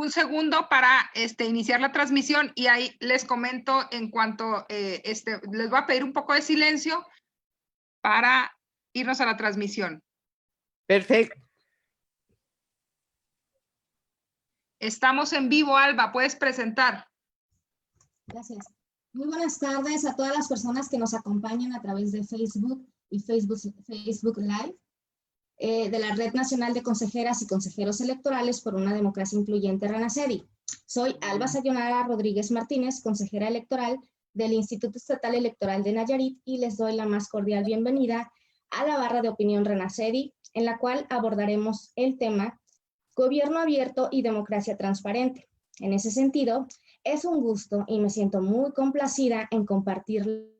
un segundo para iniciar la transmisión y ahí les comento en cuanto les voy a pedir un poco de silencio para irnos a la transmisión. Perfecto. Estamos en vivo, Alba, puedes presentar. Gracias. Muy buenas tardes a todas las personas que nos acompañan a través de Facebook y Facebook Live de la Red Nacional de Consejeras y Consejeros Electorales por una Democracia Incluyente, RENACEDI. Soy Alba Sayonara Rodríguez Martínez, consejera electoral del Instituto Estatal Electoral de Nayarit, y les doy la más cordial bienvenida a la barra de opinión RENACEDI, en la cual abordaremos el tema Gobierno abierto y democracia transparente. En ese sentido, es un gusto y me siento muy complacida en compartirles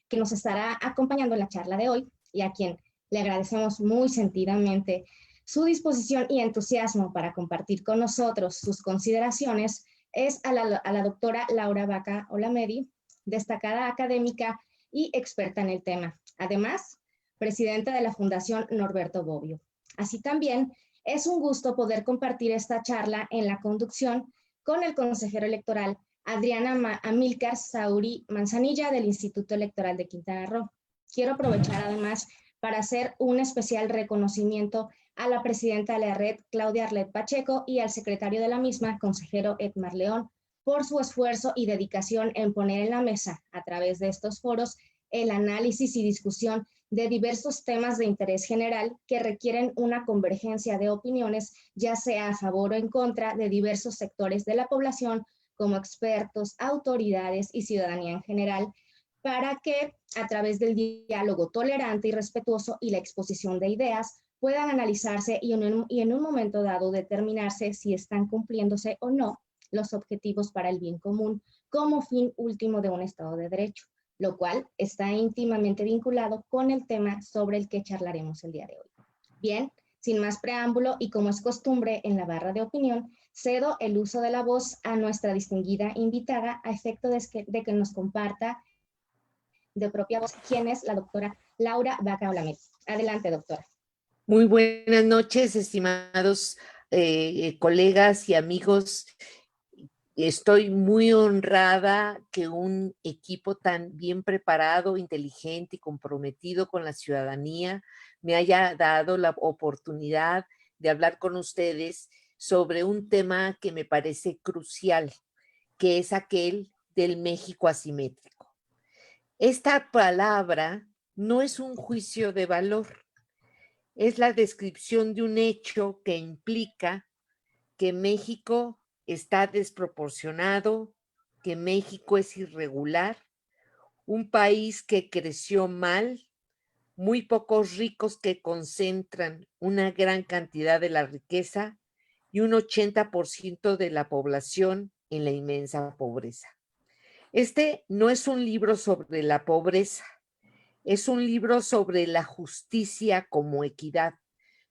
que nos estará acompañando en la charla de hoy y a quien le agradecemos muy sentidamente su disposición y entusiasmo para compartir con nosotros sus consideraciones es a la doctora Laura Vaca Olamedi, destacada académica y experta en el tema. Además, presidenta de la Fundación Norberto Bobbio. Así también, es un gusto poder compartir esta charla en la conducción con el consejero electoral Adriana Amílcar Sauri Manzanilla del Instituto Electoral de Quintana Roo. Quiero aprovechar además para hacer un especial reconocimiento a la presidenta de la red, Claudia Arlet Pacheco, y al secretario de la misma, consejero Edmar León, por su esfuerzo y dedicación en poner en la mesa, a través de estos foros, el análisis y discusión de diversos temas de interés general que requieren una convergencia de opiniones, ya sea a favor o en contra de diversos sectores de la población, como expertos, autoridades y ciudadanía en general, para que a través del diálogo tolerante y respetuoso y la exposición de ideas puedan analizarse y en un momento dado determinarse si están cumpliéndose o no los objetivos para el bien común como fin último de un Estado de Derecho, lo cual está íntimamente vinculado con el tema sobre el que charlaremos el día de hoy. Bien, sin más preámbulo y como es costumbre en la barra de opinión, cedo el uso de la voz a nuestra distinguida invitada a efecto de que nos comparta de propia voz quién es la doctora Laura Vaca Olamedi. Adelante, doctora. Muy buenas noches, estimados colegas y amigos. Estoy muy honrada que un equipo tan bien preparado, inteligente y comprometido con la ciudadanía me haya dado la oportunidad de hablar con ustedes sobre un tema que me parece crucial, que es aquel del México asimétrico. Esta palabra no es un juicio de valor, es la descripción de un hecho que implica que México está desproporcionado, que México es irregular, un país que creció mal, muy pocos ricos que concentran una gran cantidad de la riqueza y un 80% de la población en la inmensa pobreza. Este no es un libro sobre la pobreza, es un libro sobre la justicia como equidad,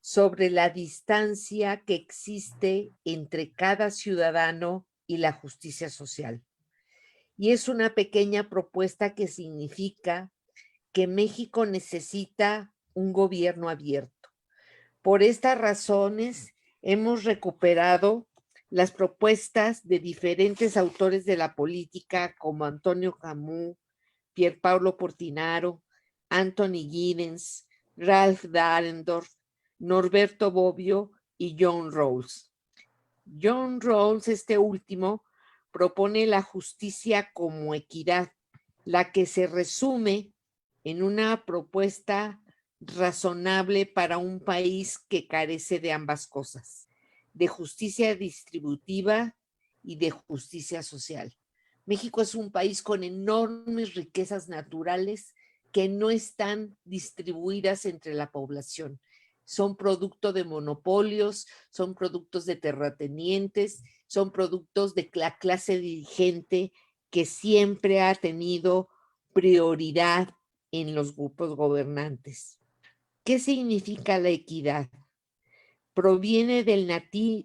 sobre la distancia que existe entre cada ciudadano y la justicia social. Y es una pequeña propuesta que significa que México necesita un gobierno abierto. Por estas razones, hemos recuperado las propuestas de diferentes autores de la política como Antonio Camus, Pierpaolo Portinaro, Anthony Giddens, Ralph Dahrendorf, Norberto Bobbio y John Rawls. John Rawls, este último, propone la justicia como equidad, la que se resume en una propuesta razonable para un país que carece de ambas cosas, de justicia distributiva y de justicia social. México es un país con enormes riquezas naturales que no están distribuidas entre la población. Son producto de monopolios, son productos de terratenientes, son productos de la clase dirigente que siempre ha tenido prioridad en los grupos gobernantes. ¿Qué significa la equidad? Proviene del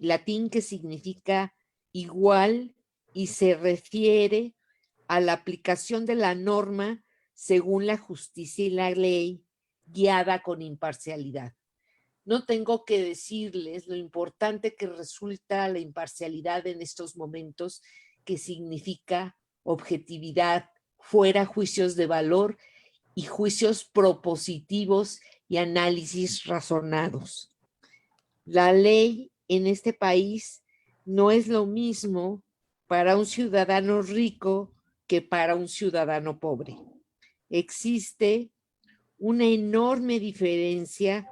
latín que significa igual y se refiere a la aplicación de la norma según la justicia y la ley, guiada con imparcialidad. No tengo que decirles lo importante que resulta la imparcialidad en estos momentos, que significa objetividad, fuera juicios de valor y juicios propositivos y análisis razonados. La ley en este país no es lo mismo para un ciudadano rico que para un ciudadano pobre. Existe una enorme diferencia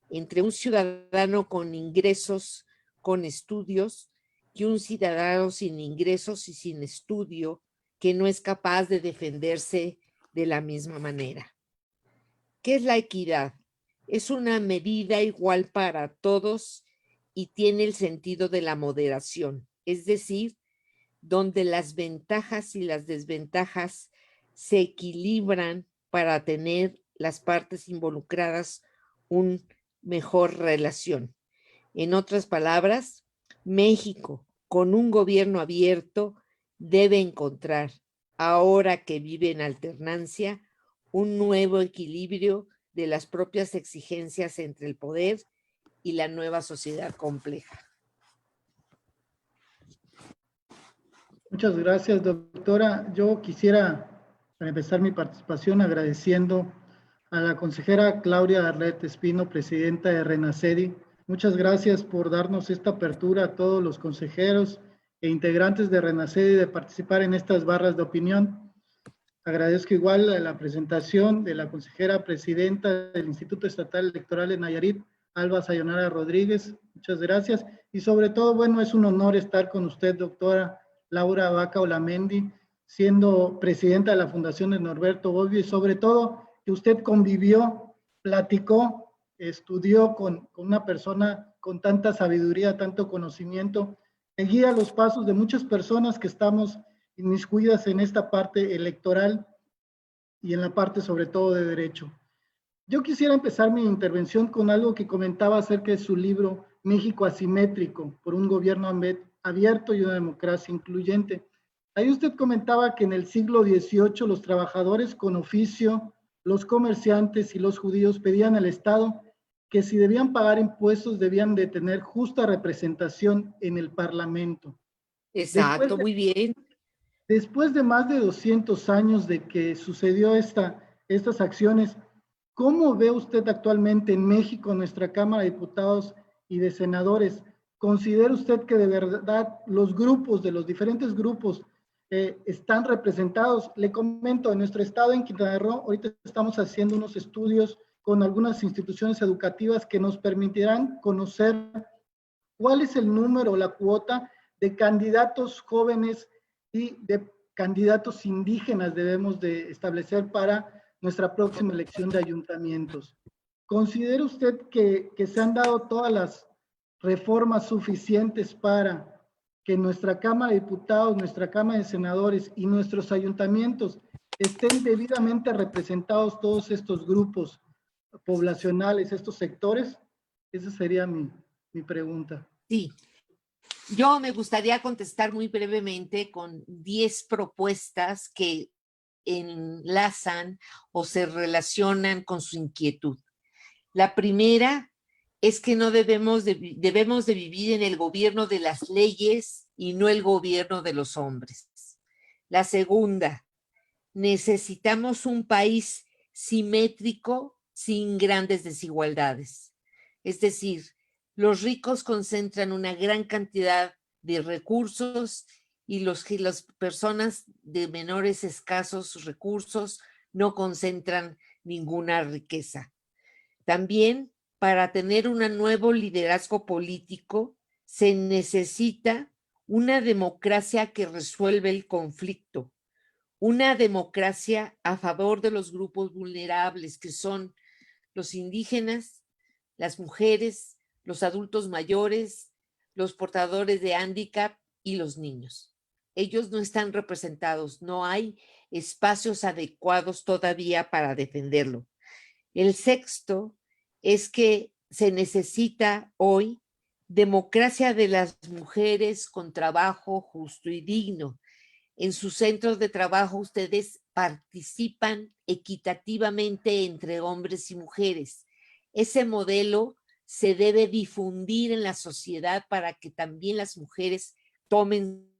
entre un ciudadano con ingresos, con estudios, y un ciudadano sin ingresos y sin estudio que no es capaz de defenderse de la misma manera. ¿Qué es la equidad? Es una medida igual para todos y tiene el sentido de la moderación, es decir, donde las ventajas y las desventajas se equilibran para tener las partes involucradas una mejor relación. En otras palabras, México, con un gobierno abierto, debe encontrar, ahora que vive en alternancia, un nuevo equilibrio de las propias exigencias entre el poder y la nueva sociedad compleja. Muchas gracias, doctora. Yo quisiera, para empezar mi participación, agradeciendo a la consejera Claudia Arlet Espino, presidenta de Renacedi. Muchas gracias por darnos esta apertura a todos los consejeros e integrantes de Renacedi de participar en estas barras de opinión. Agradezco igual la presentación de la consejera presidenta del Instituto Estatal Electoral de Nayarit, Alba Sayonara Rodríguez. Muchas gracias. Y sobre todo, bueno, es un honor estar con usted, doctora Laura Vaca Olamendi, siendo presidenta de la Fundación de Norberto Bobbio, y sobre todo que usted convivió, platicó, estudió con una persona con tanta sabiduría, tanto conocimiento, que guía los pasos de muchas personas que estamos inmiscuidas en esta parte electoral y en la parte sobre todo de derecho. Yo quisiera empezar mi intervención con algo que comentaba acerca de su libro México Asimétrico, por un gobierno abierto y una democracia incluyente. Ahí usted comentaba que en el siglo XVIII los trabajadores con oficio, los comerciantes y los judíos pedían al Estado que si debían pagar impuestos debían de tener justa representación en el Parlamento. Exacto, muy bien. Después de más de 200 años de que sucedió estas acciones, ¿cómo ve usted actualmente en México nuestra Cámara de Diputados y de Senadores? ¿Considera usted que de verdad los grupos, de los diferentes grupos, están representados? Le comento, en nuestro estado, en Quintana Roo, ahorita estamos haciendo unos estudios con algunas instituciones educativas que nos permitirán conocer cuál es el número, la cuota de candidatos jóvenes y de candidatos indígenas debemos de establecer para nuestra próxima elección de ayuntamientos. ¿Considera usted que se han dado todas las reformas suficientes para que nuestra Cámara de Diputados, nuestra Cámara de Senadores y nuestros ayuntamientos estén debidamente representados todos estos grupos poblacionales, estos sectores? Esa sería mi pregunta. Sí. Yo me gustaría contestar muy brevemente con 10 propuestas que enlazan o se relacionan con su inquietud. La primera es que no debemos de vivir en el gobierno de las leyes y no el gobierno de los hombres. La segunda, necesitamos un país simétrico sin grandes desigualdades. Es decir, los ricos concentran una gran cantidad de recursos y las personas de menores escasos recursos no concentran ninguna riqueza. También, para tener un nuevo liderazgo político, se necesita una democracia que resuelve el conflicto, una democracia a favor de los grupos vulnerables, que son los indígenas, las mujeres, los adultos mayores, los portadores de hándicap y los niños. Ellos no están representados, no hay espacios adecuados todavía para defenderlo. El sexto es que se necesita hoy democracia de las mujeres con trabajo justo y digno. En sus centros de trabajo ustedes participan equitativamente entre hombres y mujeres. Ese modelo se debe difundir en la sociedad para que también las mujeres tomen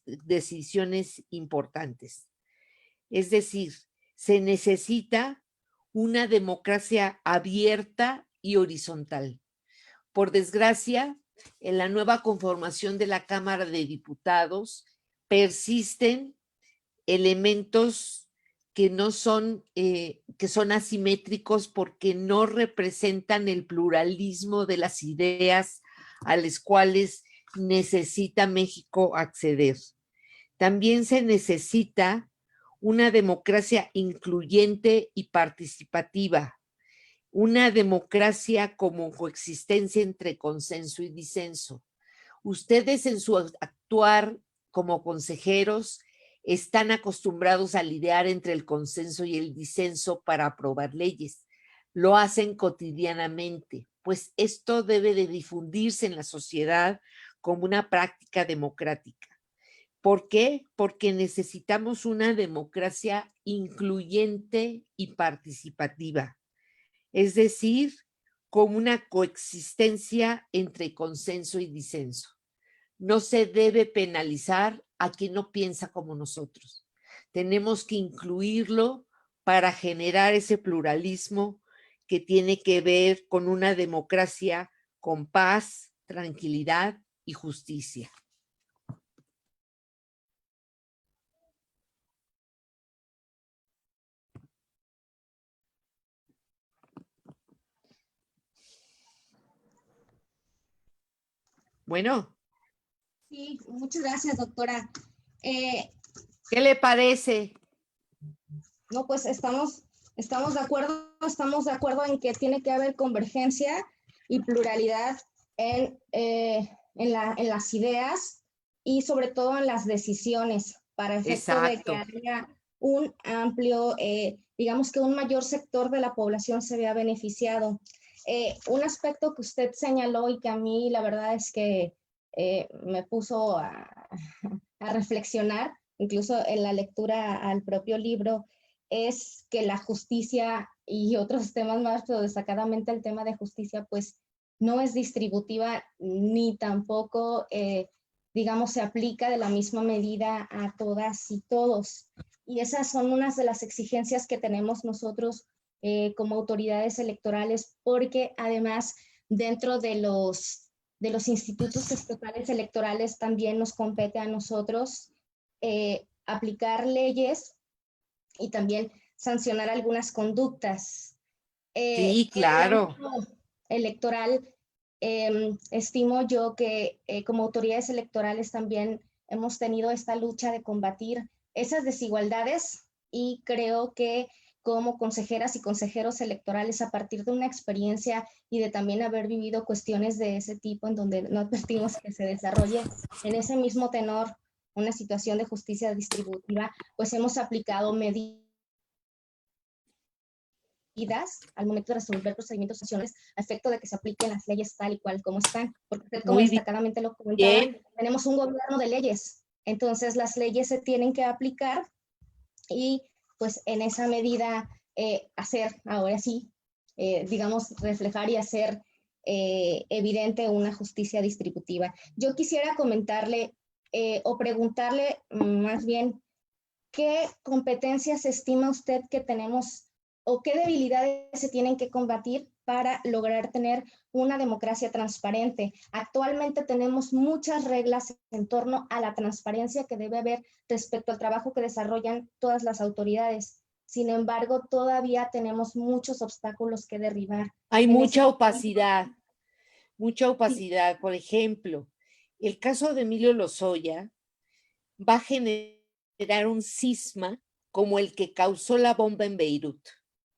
decisiones importantes. Es decir, se necesita una democracia abierta y horizontal. Por desgracia, en la nueva conformación de la Cámara de Diputados persisten elementos que no son, que son asimétricos porque no representan el pluralismo de las ideas a las cuales necesita México acceder. También se necesita una democracia incluyente y participativa, una democracia como coexistencia entre consenso y disenso. Ustedes en su actuar como consejeros están acostumbrados a lidiar entre el consenso y el disenso para aprobar leyes. Lo hacen cotidianamente, pues esto debe de difundirse en la sociedad como una práctica democrática. ¿Por qué? Porque necesitamos una democracia incluyente y participativa, es decir, como una coexistencia entre consenso y disenso. No se debe penalizar a quien no piensa como nosotros. Tenemos que incluirlo para generar ese pluralismo que tiene que ver con una democracia con paz, tranquilidad y justicia. Bueno. Sí, muchas gracias, doctora. ¿Qué le parece? No, pues estamos de acuerdo en que tiene que haber convergencia y pluralidad en las ideas y sobre todo en las decisiones para efecto de que haya un amplio, digamos que un mayor sector de la población se vea beneficiado. Un aspecto que usted señaló y que a mí la verdad es que me puso a reflexionar, incluso en la lectura al propio libro, es que la justicia y otros temas más, pero destacadamente el tema de justicia, pues no es distributiva ni tampoco, digamos, se aplica de la misma medida a todas y todos. Y esas son unas de las exigencias que tenemos nosotros como autoridades electorales, porque además dentro de los institutos estatales electorales también nos compete a nosotros aplicar leyes y también sancionar algunas conductas. Sí, claro. En el ámbito electoral, estimo yo que como autoridades electorales también hemos tenido esta lucha de combatir esas desigualdades y creo que como consejeras y consejeros electorales a partir de una experiencia y de también haber vivido cuestiones de ese tipo en donde no advertimos que se desarrolle en ese mismo tenor una situación de justicia distributiva, pues hemos aplicado medidas al momento de resolver procedimientos sancionales a efecto de que se apliquen las leyes tal y cual como están. Porque usted, como destacadamente lo comentaba, tenemos un gobierno de leyes. Entonces las leyes se tienen que aplicar y pues en esa medida hacer, ahora sí, digamos, reflejar y hacer evidente una justicia distributiva. Yo quisiera comentarle o preguntarle más bien, ¿qué competencias estima usted que tenemos o qué debilidades se tienen que combatir para lograr tener una democracia transparente? Actualmente tenemos muchas reglas en torno a la transparencia que debe haber respecto al trabajo que desarrollan todas las autoridades. Sin embargo, todavía tenemos muchos obstáculos que derribar. Hay mucha opacidad, mucha opacidad. Por ejemplo, el caso de Emilio Lozoya va a generar un cisma como el que causó la bomba en Beirut.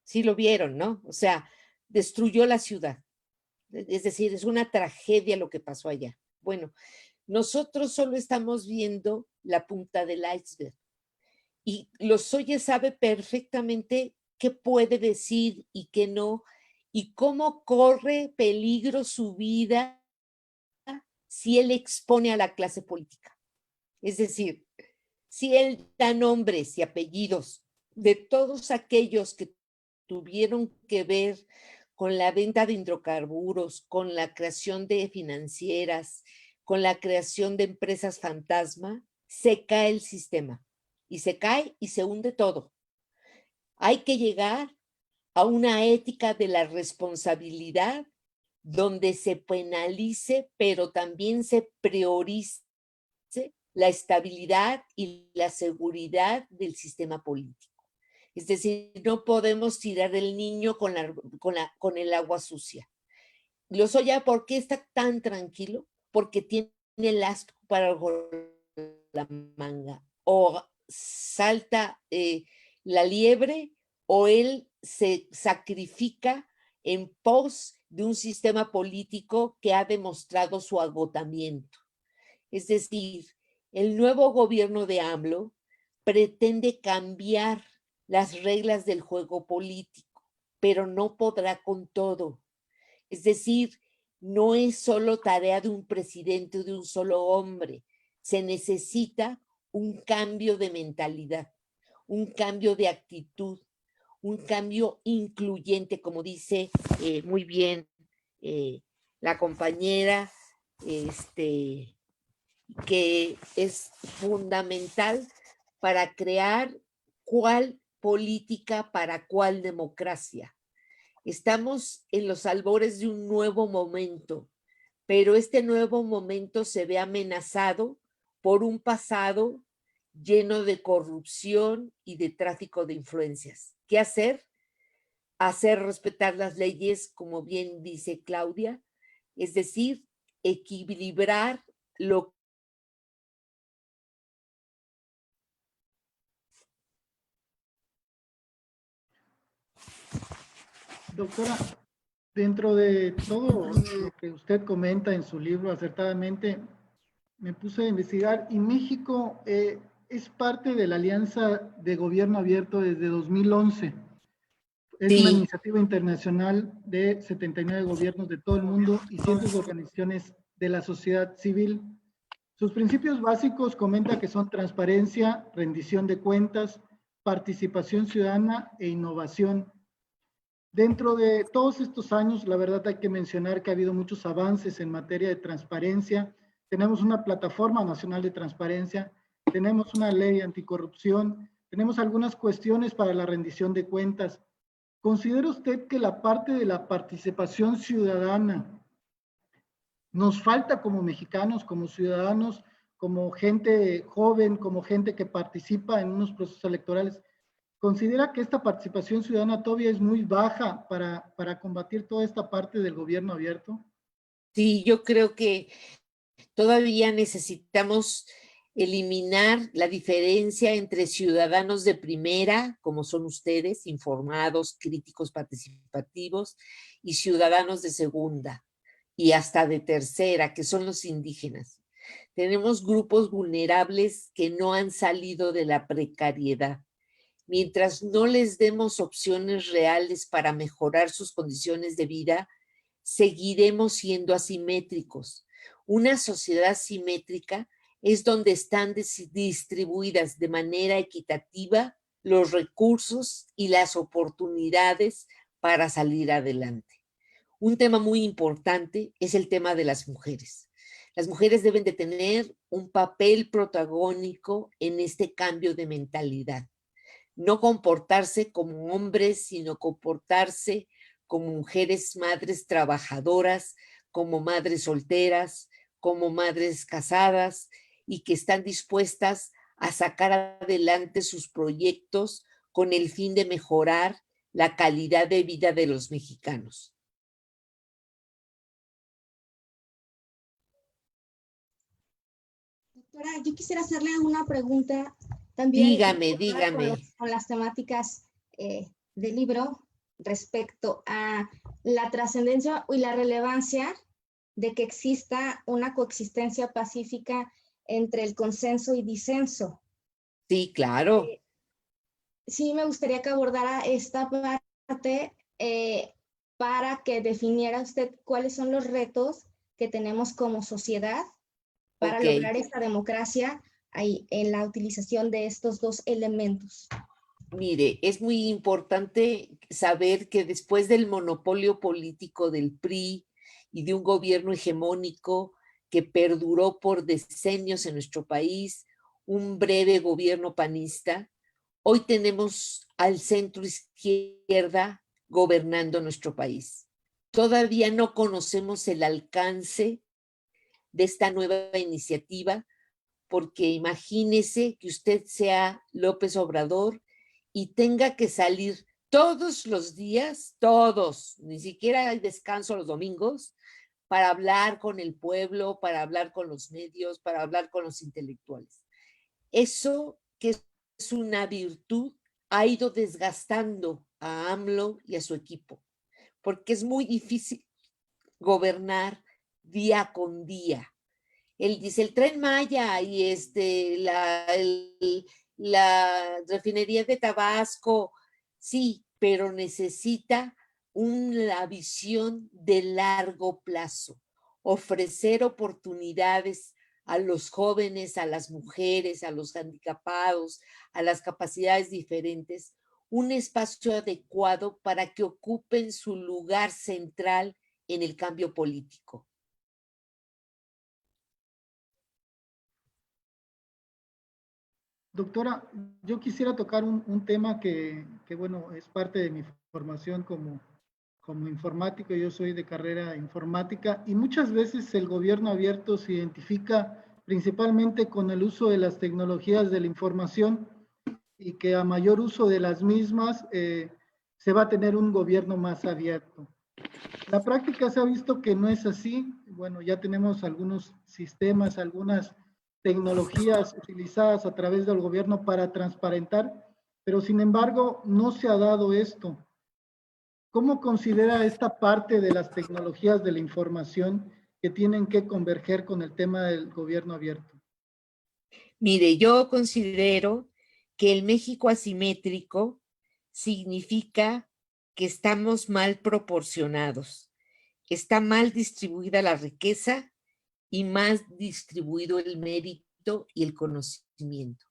Sí lo vieron, ¿no? O sea, destruyó la ciudad. Es decir, es una tragedia lo que pasó allá. Bueno, nosotros solo estamos viendo la punta del iceberg. Y Lozoya sabe perfectamente qué puede decir y qué no, y cómo corre peligro su vida si él expone a la clase política. Es decir, si él da nombres y apellidos de todos aquellos que tuvieron que ver con la venta de hidrocarburos, con la creación de financieras, con la creación de empresas fantasma, se cae el sistema. Y se cae y se hunde todo. Hay que llegar a una ética de la responsabilidad donde se penalice, pero también se priorice la estabilidad y la seguridad del sistema político. Es decir, no podemos tirar el niño con el agua sucia. Lozoya, ¿por qué está tan tranquilo? Porque tiene el as para la manga. O salta la liebre o él se sacrifica en pos de un sistema político que ha demostrado su agotamiento. Es decir, el nuevo gobierno de AMLO pretende cambiar las reglas del juego político, pero no podrá con todo. Es decir, no es solo tarea de un presidente o de un solo hombre. Se necesita un cambio de mentalidad, un cambio de actitud, un cambio incluyente, como dice muy bien la compañera, que es fundamental para crear cuál política para cuál democracia. Estamos en los albores de un nuevo momento, pero este nuevo momento se ve amenazado por un pasado lleno de corrupción y de tráfico de influencias. ¿Qué hacer? Hacer respetar las leyes, como bien dice Claudia, es decir, equilibrar lo Doctora, dentro de todo lo que usted comenta en su libro acertadamente, me puse a investigar y México es parte de la Alianza de Gobierno Abierto desde 2011. Es una Sí, iniciativa internacional de 79 gobiernos de todo el mundo y cientos de organizaciones de la sociedad civil. Sus principios básicos comenta que son transparencia, rendición de cuentas, participación ciudadana e innovación. Dentro de todos estos años, la verdad hay que mencionar que ha habido muchos avances en materia de transparencia. Tenemos una plataforma nacional de transparencia, tenemos una ley anticorrupción, tenemos algunas cuestiones para la rendición de cuentas. ¿Considera usted que la parte de la participación ciudadana nos falta como mexicanos, como ciudadanos, como gente joven, como gente que participa en unos procesos electorales? ¿Considera que esta participación ciudadana todavía es muy baja para combatir toda esta parte del gobierno abierto? sí, yo creo que todavía necesitamos eliminar la diferencia entre ciudadanos de primera, como son ustedes, informados, críticos, participativos, y ciudadanos de segunda y hasta de tercera, que son los indígenas. Tenemos grupos vulnerables que no han salido de la precariedad. Mientras no les demos opciones reales para mejorar sus condiciones de vida, seguiremos siendo asimétricos. Una sociedad simétrica es donde están distribuidas de manera equitativa los recursos y las oportunidades para salir adelante. Un tema muy importante es el tema de las mujeres. Las mujeres deben de tener un papel protagónico en este cambio de mentalidad. No comportarse como hombres, sino comportarse como mujeres, madres trabajadoras, como madres solteras, como madres casadas y que están dispuestas a sacar adelante sus proyectos con el fin de mejorar la calidad de vida de los mexicanos. Doctora, yo quisiera hacerle una pregunta también Dígame. con las temáticas del libro respecto a la trascendencia y la relevancia de que exista una coexistencia pacífica entre el consenso y disenso. Sí, claro. Sí, me gustaría que abordara esta parte para que definiera usted cuáles son los retos que tenemos como sociedad para lograr esta democracia ahí, en la utilización de estos dos elementos. Mire, es muy importante saber que después del monopolio político del PRI y de un gobierno hegemónico que perduró por decenios en nuestro país, un breve gobierno panista, hoy tenemos al centro izquierda gobernando nuestro país. Todavía no conocemos el alcance de esta nueva iniciativa, porque imagínese que usted sea López Obrador y tenga que salir todos los días, todos, ni siquiera hay descanso los domingos, para hablar con el pueblo, para hablar con los medios, para hablar con los intelectuales. Eso, que es una virtud, ha ido desgastando a AMLO y a su equipo, porque es muy difícil gobernar día con día. Él dice el Tren Maya y la refinería de Tabasco, sí, pero necesita una visión de largo plazo, ofrecer oportunidades a los jóvenes, a las mujeres, a los handicapados, a las capacidades diferentes, un espacio adecuado para que ocupen su lugar central en el cambio político. Doctora, yo quisiera tocar un tema que, bueno, es parte de mi formación como informático. Yo soy de carrera informática y muchas veces el gobierno abierto se identifica principalmente con el uso de las tecnologías de la información y que a mayor uso de las mismas se va a tener un gobierno más abierto. La práctica se ha visto que no es así. Bueno, ya tenemos algunos sistemas, algunas tecnologías utilizadas a través del gobierno para transparentar, pero sin embargo no se ha dado esto. ¿Cómo considera esta parte de las tecnologías de la información que tienen que converger con el tema del gobierno abierto? Mire, yo considero que el México asimétrico significa que estamos mal proporcionados. Está mal distribuida la riqueza y mal distribuido el mérito y el conocimiento.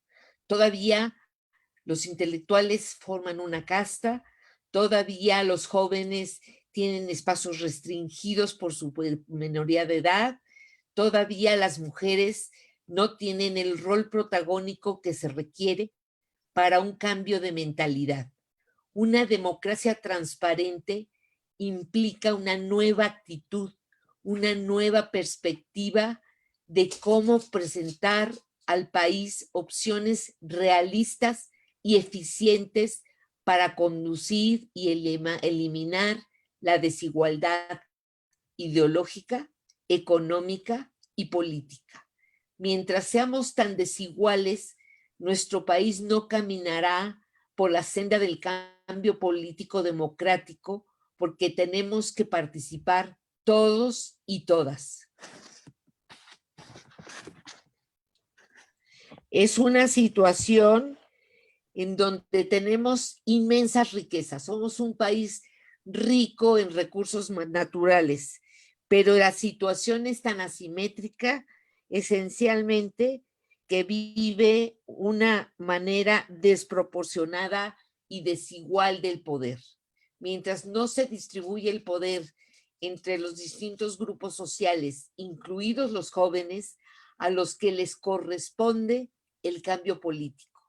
Todavía los intelectuales forman una casta, todavía los jóvenes tienen espacios restringidos por su minoría de edad, todavía las mujeres no tienen el rol protagónico que se requiere para un cambio de mentalidad. Una democracia transparente implica una nueva actitud, una nueva perspectiva de cómo presentar al país opciones realistas y eficientes para conducir y eliminar la desigualdad ideológica, económica y política. Mientras seamos tan desiguales, nuestro país no caminará por la senda del cambio político democrático, porque tenemos que participar todos y todas. Es una situación en donde tenemos inmensas riquezas. Somos un país rico en recursos naturales, pero la situación es tan asimétrica esencialmente que vive una manera desproporcionada y desigual del poder. Mientras no se distribuye el poder entre los distintos grupos sociales, incluidos los jóvenes, a los que les corresponde el cambio político.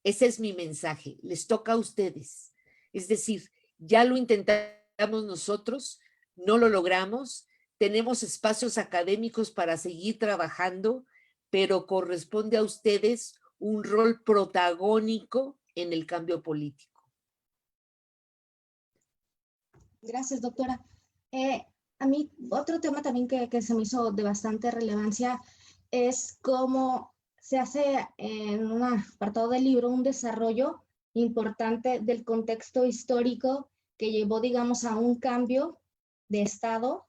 Ese es mi mensaje, les toca a ustedes. Es decir, ya lo intentamos nosotros, no lo logramos, tenemos espacios académicos para seguir trabajando, pero corresponde a ustedes un rol protagónico en el cambio político. Gracias, doctora. A mí, otro tema también que se me hizo de bastante relevancia es cómo se hace en un apartado del libro un desarrollo importante del contexto histórico que llevó, digamos, a un cambio de Estado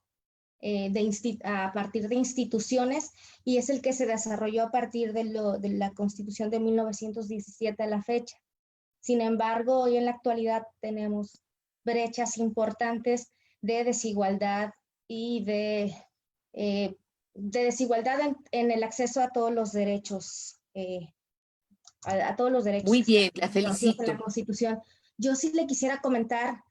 a partir de instituciones, y es el que se desarrolló a partir de la Constitución de 1917 a la fecha. Sin embargo, hoy en la actualidad tenemos brechas importantes de desigualdad y de desigualdad en el acceso a todos los derechos a todos los derechos. Muy bien, la reconocidos en felicito. la Constitución. Yo sí le quisiera comentar,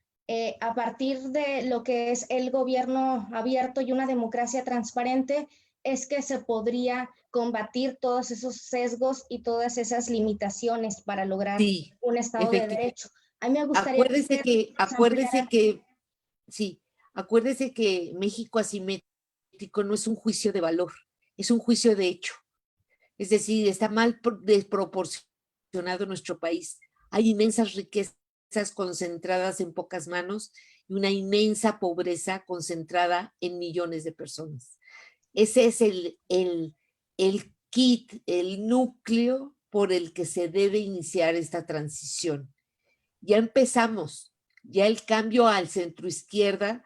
a partir de lo que es el gobierno abierto y una democracia transparente, es que se podría combatir todos esos sesgos y todas esas limitaciones para lograr Sí, un Estado de Derecho. A mí me gustaría acuérdese que México asimétrico no es un juicio de valor, es un juicio de hecho. Es decir, está mal desproporcionado nuestro país. Hay inmensas riquezas concentradas en pocas manos y una inmensa pobreza concentrada en millones de personas. Ese es el kit, el núcleo por el que se debe iniciar esta transición. Ya empezamos, ya el cambio al centro izquierda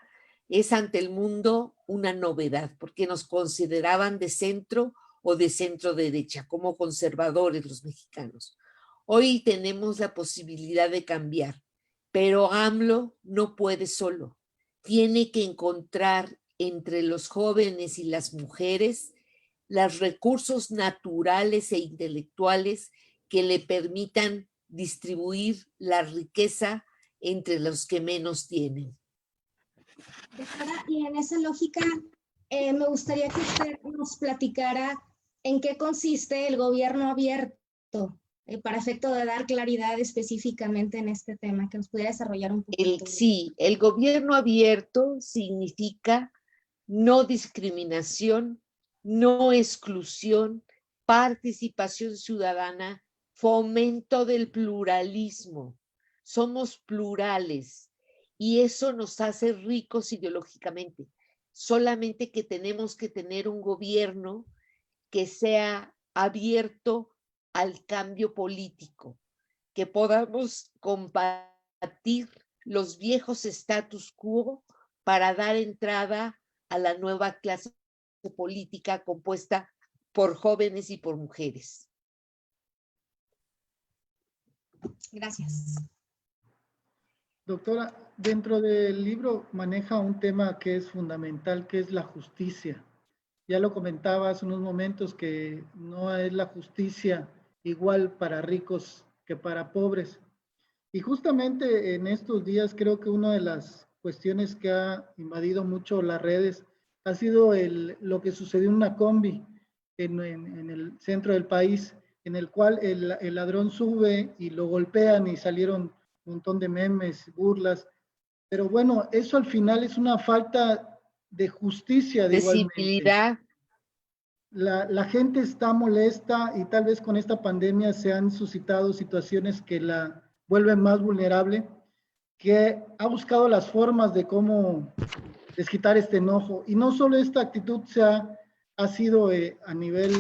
es ante el mundo una novedad, porque nos consideraban de centro o de centro derecha, como conservadores los mexicanos. Hoy tenemos la posibilidad de cambiar, pero AMLO no puede solo. Tiene que encontrar entre los jóvenes y las mujeres los recursos naturales e intelectuales que le permitan distribuir la riqueza entre los que menos tienen. Doctora, y en esa lógica, me gustaría que usted nos platicara en qué consiste el gobierno abierto, para efecto de dar claridad específicamente en este tema, que nos pudiera desarrollar un poquito. Sí, el gobierno abierto significa no discriminación, no exclusión, participación ciudadana, fomento del pluralismo. Somos plurales y eso nos hace ricos ideológicamente. Solamente que tenemos que tener un gobierno que sea abierto al cambio político, que podamos combatir los viejos status quo para dar entrada a la nueva clase política compuesta por jóvenes y por mujeres. Gracias. Doctora, dentro del libro maneja un tema que es fundamental, que es la justicia. Ya lo comentaba hace unos momentos que no es la justicia igual para ricos que para pobres. Y justamente en estos días creo que una de las cuestiones que ha invadido mucho las redes ha sido lo que sucedió en una combi en el centro del país, en el cual el ladrón sube y lo golpean y salieron un montón de memes, burlas. Pero bueno, eso al final es una falta de justicia de civilidad. La gente está molesta y tal vez con esta pandemia se han suscitado situaciones que la vuelven más vulnerable, que ha buscado las formas de cómo desquitar este enojo. Y no solo esta actitud ha sido a nivel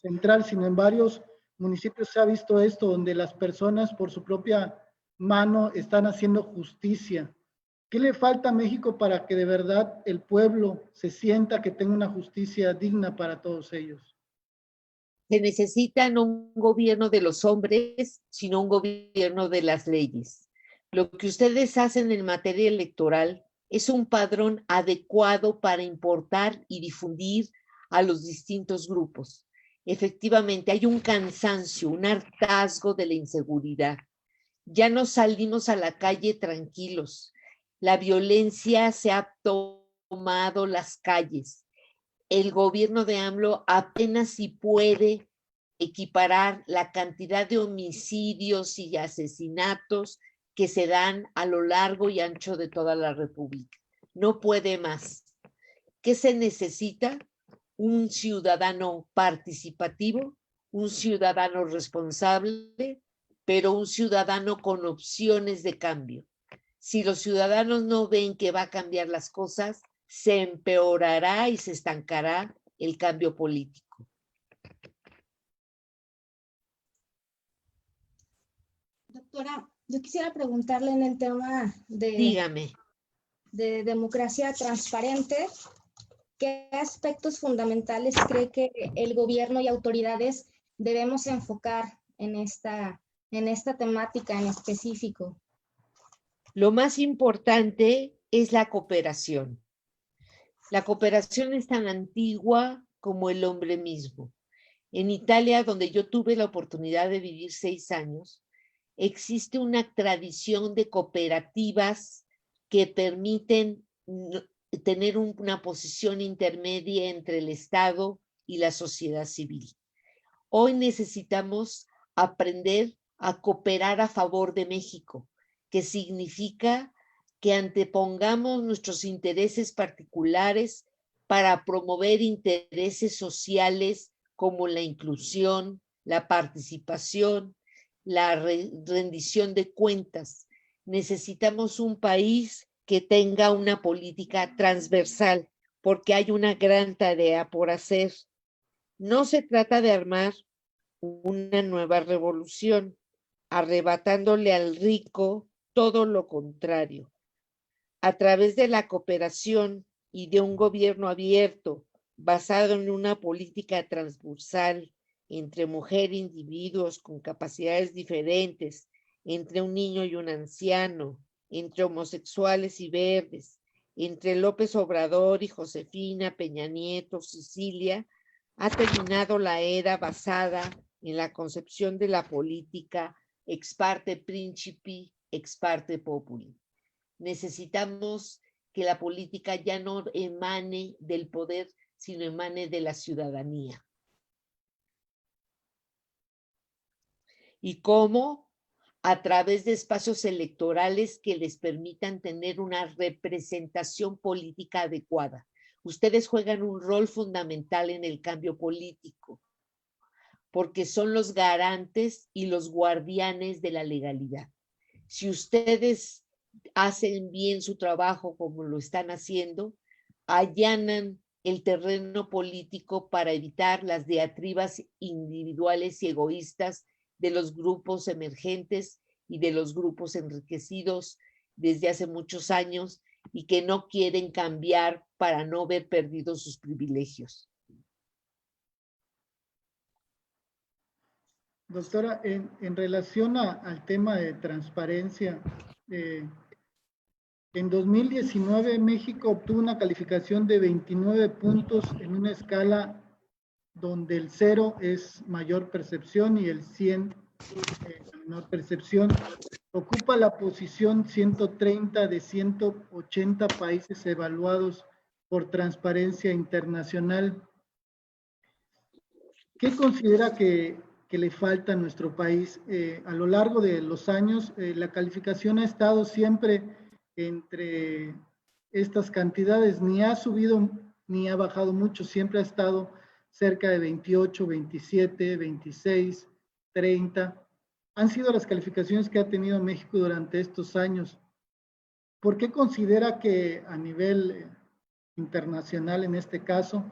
central, sino en varios municipios se ha visto esto, donde las personas por su propia mano están haciendo justicia. ¿Qué le falta a México para que de verdad el pueblo se sienta que tenga una justicia digna para todos ellos? Se necesita no un gobierno de los hombres, sino un gobierno de las leyes. Lo que ustedes hacen en materia electoral es un padrón adecuado para importar y difundir a los distintos grupos. Efectivamente, hay un cansancio, un hartazgo de la inseguridad. Ya no salimos a la calle tranquilos. La violencia se ha tomado las calles. El gobierno de AMLO apenas si puede equiparar la cantidad de homicidios y asesinatos que se dan a lo largo y ancho de toda la República. No puede más. ¿Qué se necesita? Un ciudadano participativo, un ciudadano responsable, pero un ciudadano con opciones de cambio. Si los ciudadanos no ven que va a cambiar las cosas, se empeorará y se estancará el cambio político. Doctora, yo quisiera preguntarle en el tema Dígame. De democracia transparente, ¿qué aspectos fundamentales cree que el gobierno y autoridades debemos enfocar en esta temática en específico? Lo más importante es la cooperación. La cooperación es tan antigua como el hombre mismo. En Italia, donde yo tuve la oportunidad de vivir 6 años, existe una tradición de cooperativas que permiten tener una posición intermedia entre el Estado y la sociedad civil. Hoy necesitamos aprender a cooperar a favor de México, que significa que antepongamos nuestros intereses particulares para promover intereses sociales como la inclusión, la participación, la rendición de cuentas. Necesitamos un país que tenga una política transversal, porque hay una gran tarea por hacer. No se trata de armar una nueva revolución, arrebatándole al rico todo lo contrario. A través de la cooperación y de un gobierno abierto, basado en una política transversal entre mujer e individuos con capacidades diferentes, entre un niño y un anciano, entre homosexuales y verdes, entre López Obrador y Josefina, Peña Nieto, Sicilia, ha terminado la era basada en la concepción de la política ex parte principi, ex parte populi. Necesitamos que la política ya no emane del poder, sino emane de la ciudadanía. ¿Y cómo? A través de espacios electorales que les permitan tener una representación política adecuada. Ustedes juegan un rol fundamental en el cambio político, porque son los garantes y los guardianes de la legalidad. Si ustedes hacen bien su trabajo como lo están haciendo, allanan el terreno político para evitar las diatribas individuales y egoístas de los grupos emergentes y de los grupos enriquecidos desde hace muchos años y que no quieren cambiar para no ver perdidos sus privilegios. Doctora, en relación al tema de transparencia, en 2019 México obtuvo una calificación de 29 puntos en una escala donde el 0 es mayor percepción y el 100 menor percepción. Ocupa la posición 130 de 180 países evaluados por Transparencia Internacional. ¿Qué considera que le falta a nuestro país? A lo largo de los años, la calificación ha estado siempre entre estas cantidades, ni ha subido ni ha bajado mucho, siempre ha estado cerca de 28, 27, 26, 30. Han sido las calificaciones que ha tenido México durante estos años. ¿Por qué considera que a nivel internacional, en este caso,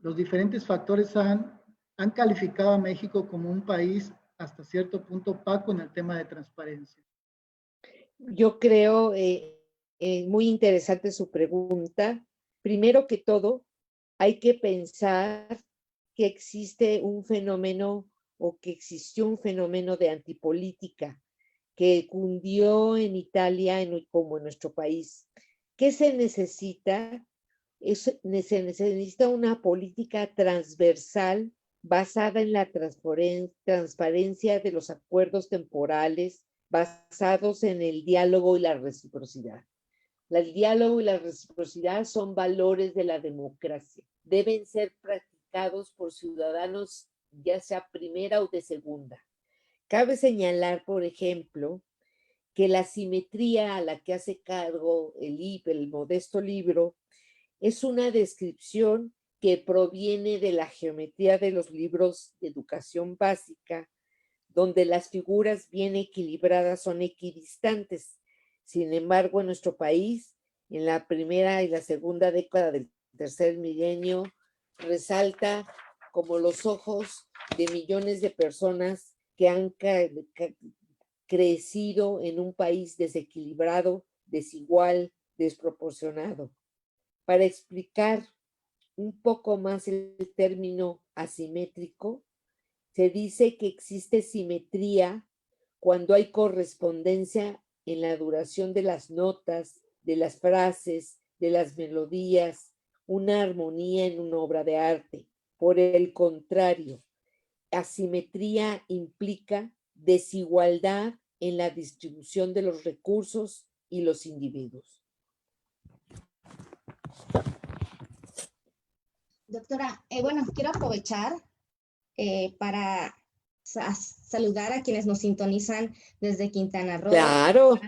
los diferentes factores han calificado a México como un país hasta cierto punto opaco en el tema de transparencia? Yo creo muy interesante su pregunta. Primero que todo, hay que pensar que existe un fenómeno o que existió un fenómeno de antipolítica que cundió en Italia como en nuestro país. ¿Qué se necesita? Se necesita una política transversal basada en la transparencia de los acuerdos temporales, basados en el diálogo y la reciprocidad. El diálogo y la reciprocidad son valores de la democracia. Deben ser practicados por ciudadanos, ya sea primera o de segunda. Cabe señalar, por ejemplo, que la simetría a la que hace cargo el modesto libro es una descripción que proviene de la geometría de los libros de educación básica, donde las figuras bien equilibradas son equidistantes. Sin embargo, en nuestro país, en la primera y la segunda década del tercer milenio, resalta como los ojos de millones de personas que han crecido en un país desequilibrado, desigual, desproporcionado. Para explicar un poco más el término asimétrico, se dice que existe simetría cuando hay correspondencia en la duración de las notas, de las frases, de las melodías, una armonía en una obra de arte. Por el contrario, asimetría implica desigualdad en la distribución de los recursos y los individuos. Doctora, bueno, quiero aprovechar para saludar a quienes nos sintonizan desde Quintana Roo, Claro.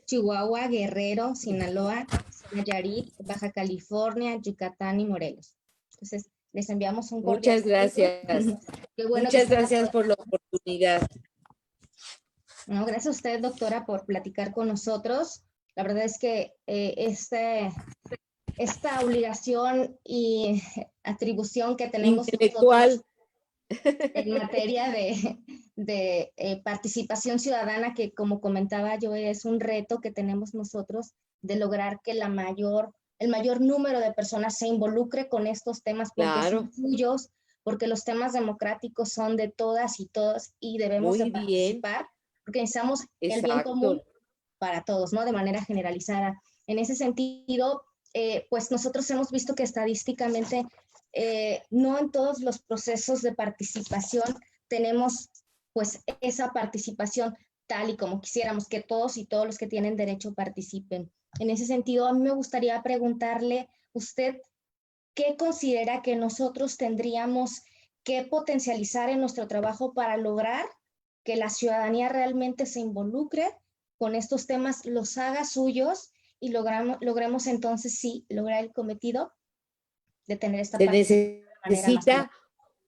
Chihuahua, Guerrero, Sinaloa, Nayarit, Baja California, Yucatán y Morelos. Entonces, les enviamos un cordial Muchas gracias. Qué bueno Muchas que gracias por la oportunidad. No, gracias a usted, doctora, por platicar con nosotros. La verdad es que esta obligación y atribución que tenemos intelectual en materia de participación ciudadana, que como comentaba yo, es un reto que tenemos nosotros de lograr que el mayor número de personas se involucre con estos temas, porque Claro. son suyos, porque los temas democráticos son de todas y todos y debemos Muy de participar, bien. porque necesitamos el bien común para todos, ¿no? De manera generalizada. En ese sentido, pues nosotros hemos visto que estadísticamente no en todos los procesos de participación tenemos pues esa participación tal y como quisiéramos que todos y todos los que tienen derecho participen. En ese sentido, a mí me gustaría preguntarle, ¿usted qué considera que nosotros tendríamos que potencializar en nuestro trabajo para lograr que la ciudadanía realmente se involucre con estos temas, los haga suyos y logremos entonces sí lograr el cometido de tener esta Se necesita,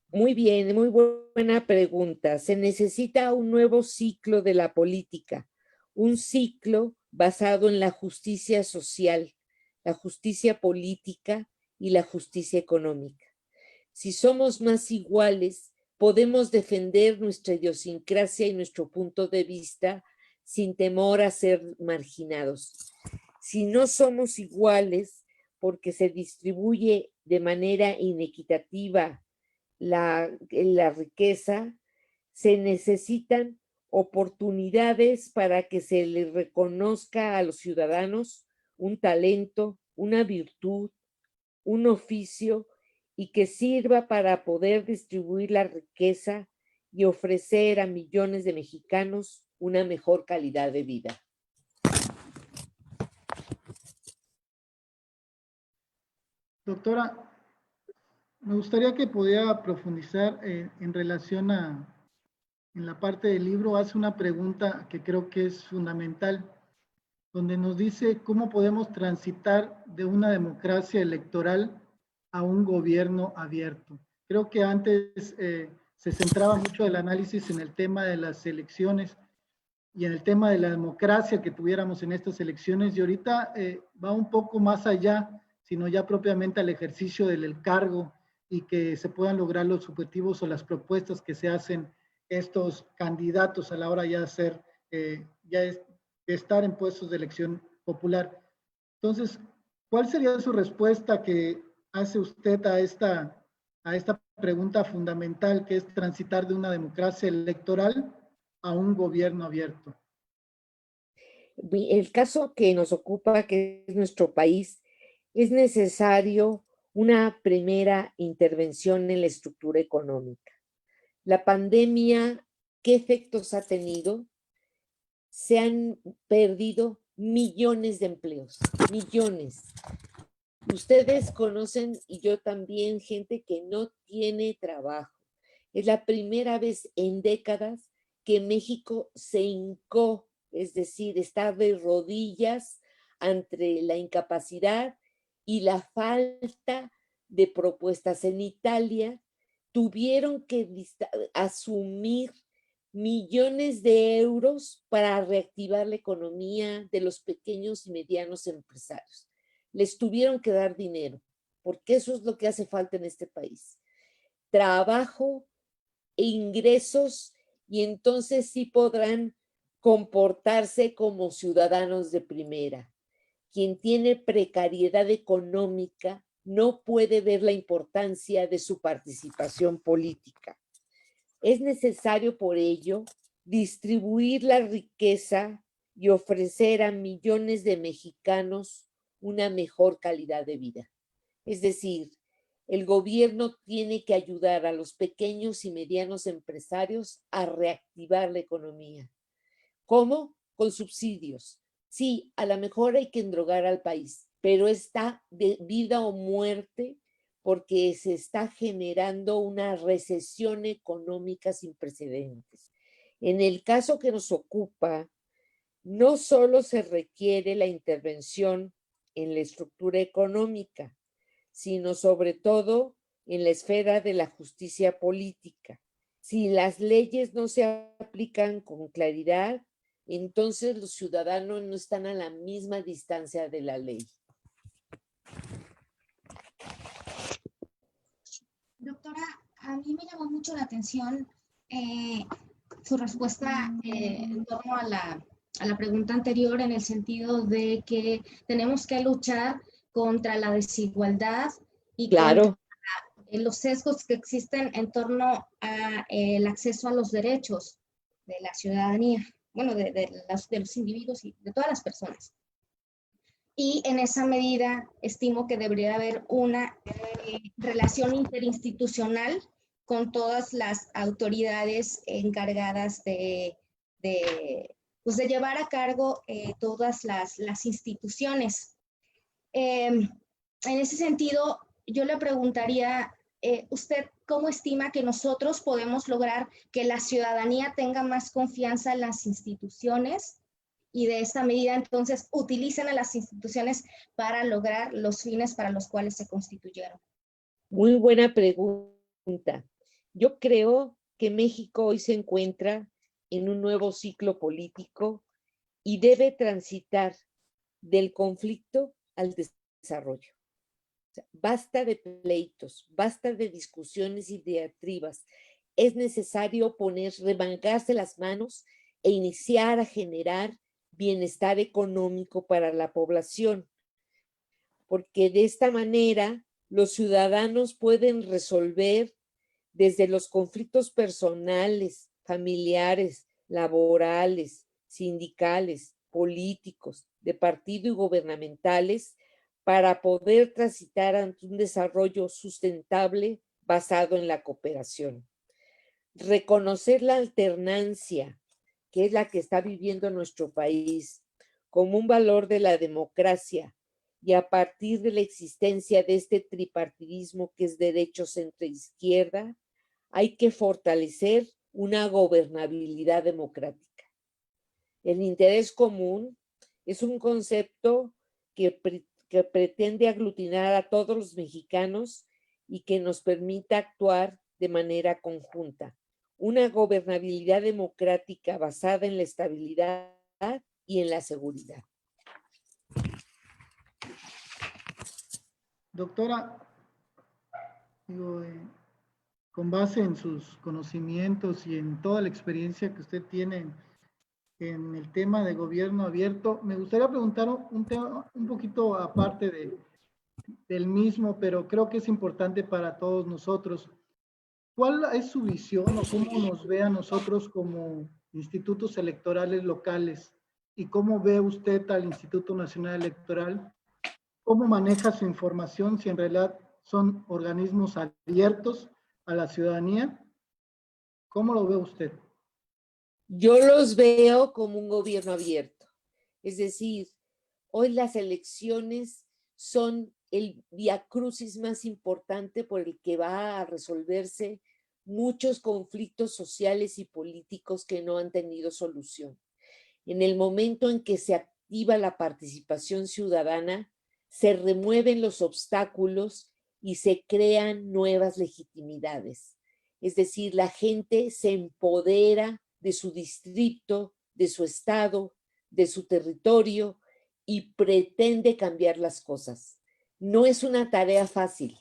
muy bien, muy buena pregunta. Se necesita un nuevo ciclo de la política, un ciclo basado en la justicia social, la justicia política y la justicia económica. Si somos más iguales, podemos defender nuestra idiosincrasia y nuestro punto de vista sin temor a ser marginados. Si no somos iguales porque se distribuye de manera inequitativa la riqueza, se necesitan oportunidades para que se les reconozca a los ciudadanos un talento, una virtud, un oficio y que sirva para poder distribuir la riqueza y ofrecer a millones de mexicanos una mejor calidad de vida. Doctora, me gustaría que pudiera profundizar en relación en la parte del libro, hace una pregunta que creo que es fundamental, donde nos dice cómo podemos transitar de una democracia electoral a un gobierno abierto. Creo que antes se centraba mucho el análisis en el tema de las elecciones y en el tema de la democracia que tuviéramos en estas elecciones, y ahorita va un poco más allá, sino ya propiamente al ejercicio del cargo y que se puedan lograr los objetivos o las propuestas que se hacen estos candidatos a la hora ya de ser, de estar en puestos de elección popular. Entonces, ¿cuál sería su respuesta que hace usted a esta pregunta fundamental, que es transitar de una democracia electoral a un gobierno abierto? El caso que nos ocupa, que es nuestro país, es necesario una primera intervención en la estructura económica. La pandemia, ¿qué efectos ha tenido? Se han perdido millones de empleos, millones. Ustedes conocen, y yo también, gente que no tiene trabajo. Es la primera vez en décadas que México se hincó, es decir, está de rodillas ante la incapacidad y la falta de propuestas. En Italia tuvieron que asumir millones de euros para reactivar la economía de los pequeños y medianos empresarios. Les tuvieron que dar dinero, porque eso es lo que hace falta en este país. Trabajo e ingresos, y entonces sí podrán comportarse como ciudadanos de primera. Quien tiene precariedad económica no puede ver la importancia de su participación política. Es necesario, por ello, distribuir la riqueza y ofrecer a millones de mexicanos una mejor calidad de vida. Es decir, el gobierno tiene que ayudar a los pequeños y medianos empresarios a reactivar la economía. ¿Cómo? Con subsidios. Sí, a lo mejor hay que endrogar al país, pero está de vida o muerte porque se está generando una recesión económica sin precedentes. En el caso que nos ocupa, no solo se requiere la intervención en la estructura económica, sino sobre todo en la esfera de la justicia política. Si las leyes no se aplican con claridad, entonces los ciudadanos no están a la misma distancia de la ley. Doctora, a mí me llamó mucho la atención su respuesta en torno a la pregunta anterior, en el sentido de que tenemos que luchar contra la desigualdad y Claro. contra los sesgos que existen en torno al acceso a los derechos de la ciudadanía, bueno, de los individuos y de todas las personas. Y en esa medida estimo que debería haber una relación interinstitucional con todas las autoridades encargadas pues de llevar a cargo todas las instituciones. En ese sentido, yo le preguntaría, ¿usted cómo estima que nosotros podemos lograr que la ciudadanía tenga más confianza en las instituciones? Y de esta medida, entonces, utilicen a las instituciones para lograr los fines para los cuales se constituyeron. Muy buena pregunta. Yo creo que México hoy se encuentra en un nuevo ciclo político y debe transitar del conflicto al desarrollo. O sea, basta de pleitos, basta de discusiones y diatribas. Es necesario remangarse las manos e iniciar a generar bienestar económico para la población, porque de esta manera los ciudadanos pueden resolver desde los conflictos personales, familiares, laborales, sindicales, políticos, de partido y gubernamentales, para poder transitar ante un desarrollo sustentable basado en la cooperación. Reconocer la alternancia, que es la que está viviendo nuestro país, como un valor de la democracia, y a partir de la existencia de este tripartidismo que es derecho, centro e izquierda, hay que fortalecer una gobernabilidad democrática. El interés común es un concepto que pretende aglutinar a todos los mexicanos y que nos permita actuar de manera conjunta. Una gobernabilidad democrática basada en la estabilidad y en la seguridad. Doctora, con base en sus conocimientos y en toda la experiencia que usted tiene en el tema de gobierno abierto, me gustaría preguntar un tema un poquito aparte del mismo, pero creo que es importante para todos nosotros. ¿Cuál es su visión o cómo nos ve a nosotros como institutos electorales locales? ¿Y cómo ve usted al Instituto Nacional Electoral? ¿Cómo maneja su información si en realidad son organismos abiertos a la ciudadanía? ¿Cómo lo ve usted? Yo los veo como un gobierno abierto. Es decir, hoy las elecciones son el viacrucis más importante por el que va a resolverse muchos conflictos sociales y políticos que no han tenido solución. En el momento en que se activa la participación ciudadana, se remueven los obstáculos y se crean nuevas legitimidades. Es decir, la gente se empodera de su distrito, de su estado, de su territorio y pretende cambiar las cosas. No es una tarea fácil.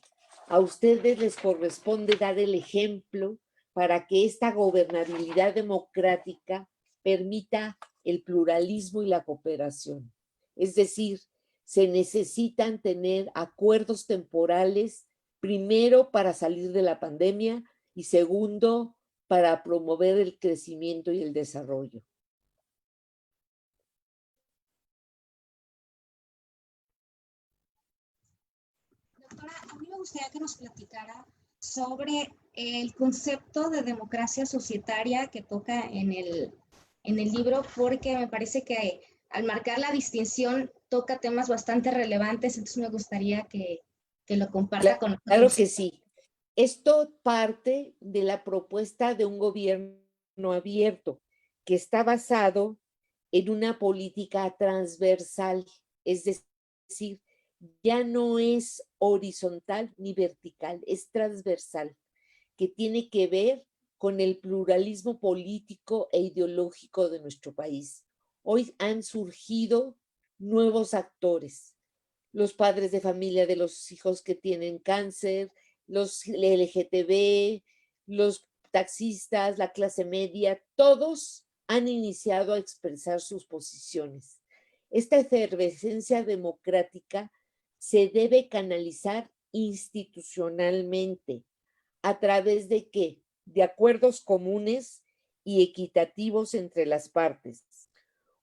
A ustedes les corresponde dar el ejemplo para que esta gobernabilidad democrática permita el pluralismo y la cooperación. Es decir, se necesitan tener acuerdos temporales, primero para salir de la pandemia y segundo para promover el crecimiento y el desarrollo. Doctora, a mí me gustaría que nos platicara sobre el concepto de democracia societaria que toca en el libro, porque me parece que al marcar la distinción toca temas bastante relevantes, entonces me gustaría que lo comparta con nosotros. Claro que sí. Esto parte de la propuesta de un gobierno abierto que está basado en una política transversal, es decir, ya no es horizontal ni vertical, es transversal, que tiene que ver con el pluralismo político e ideológico de nuestro país. Hoy han surgido nuevos actores, los padres de familia de los hijos que tienen cáncer, los LGTB, los taxistas, la clase media, todos han iniciado a expresar sus posiciones. Esta efervescencia democrática se debe canalizar institucionalmente. ¿A través de qué? De acuerdos comunes y equitativos entre las partes.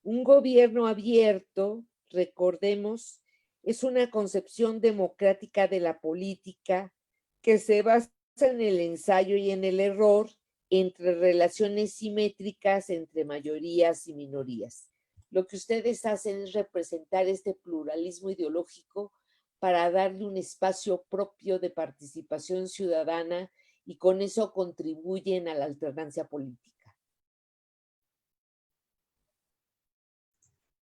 Un gobierno abierto, recordemos, es una concepción democrática de la política que se basa en el ensayo y en el error entre relaciones simétricas entre mayorías y minorías. Lo que ustedes hacen es representar este pluralismo ideológico para darle un espacio propio de participación ciudadana y con eso contribuyen a la alternancia política.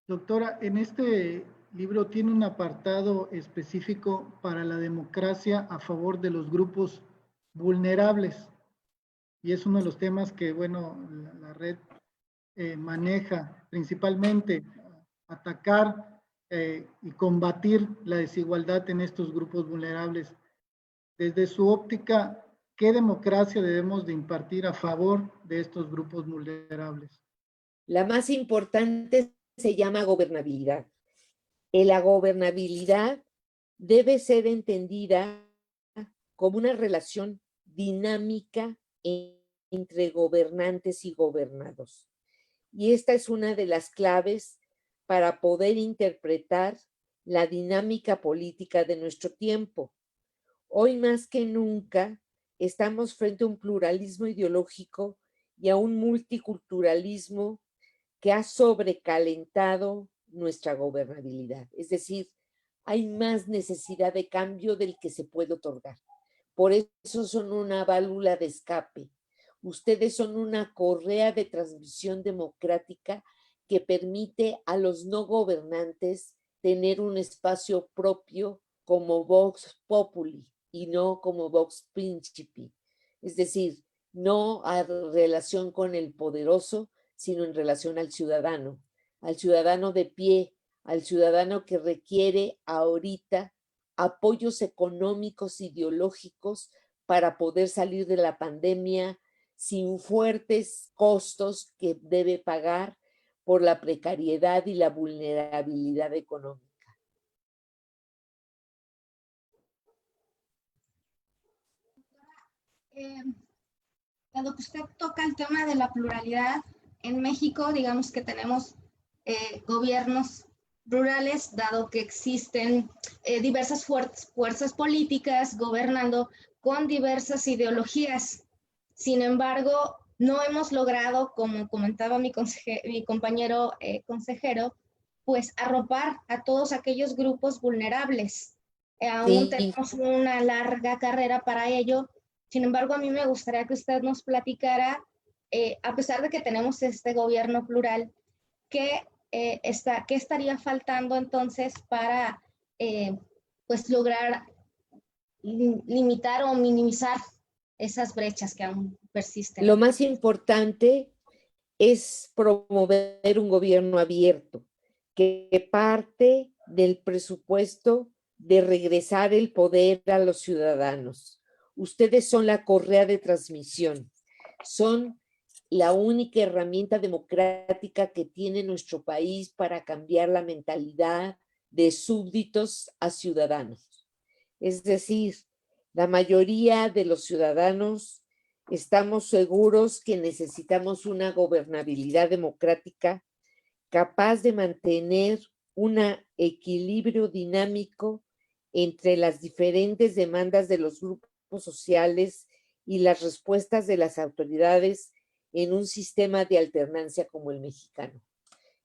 Doctora, en este libro tiene un apartado específico para la democracia a favor de los grupos vulnerables. Y es uno de los temas que, bueno, la red maneja principalmente, atacar y combatir la desigualdad en estos grupos vulnerables. Desde su óptica, ¿qué democracia debemos de impartir a favor de estos grupos vulnerables? La más importante se llama gobernabilidad. La gobernabilidad debe ser entendida como una relación dinámica entre gobernantes y gobernados. Y esta es una de las claves para poder interpretar la dinámica política de nuestro tiempo. Hoy más que nunca estamos frente a un pluralismo ideológico y a un multiculturalismo que ha sobrecalentado nuestra gobernabilidad. Es decir, hay más necesidad de cambio del que se puede otorgar. Por eso son una válvula de escape. Ustedes son una correa de transmisión democrática que permite a los no gobernantes tener un espacio propio como Vox Populi y no como Vox Principi. Es decir, no a relación con el poderoso, sino en relación al ciudadano de pie, al ciudadano que requiere ahorita apoyos económicos, ideológicos para poder salir de la pandemia sin fuertes costos que debe pagar por la precariedad y la vulnerabilidad económica. Dado que usted toca el tema de la pluralidad, en México, digamos que tenemos gobiernos rurales, dado que existen diversas fuerzas políticas gobernando con diversas ideologías. Sin embargo, no hemos logrado, como comentaba mi compañero consejero, pues arropar a todos aquellos grupos vulnerables. Aún tenemos una larga carrera para ello. Sin embargo, a mí me gustaría que usted nos platicara, a pesar de que tenemos este gobierno plural, ¿qué estaría faltando entonces para pues lograr limitar o minimizar esas brechas que aún persisten? Lo más importante es promover un gobierno abierto, que parte del presupuesto de regresar el poder a los ciudadanos. Ustedes son la correa de transmisión, son la única herramienta democrática que tiene nuestro país para cambiar la mentalidad de súbditos a ciudadanos. Es decir, la mayoría de los ciudadanos estamos seguros que necesitamos una gobernabilidad democrática capaz de mantener un equilibrio dinámico entre las diferentes demandas de los grupos sociales y las respuestas de las autoridades en un sistema de alternancia como el mexicano.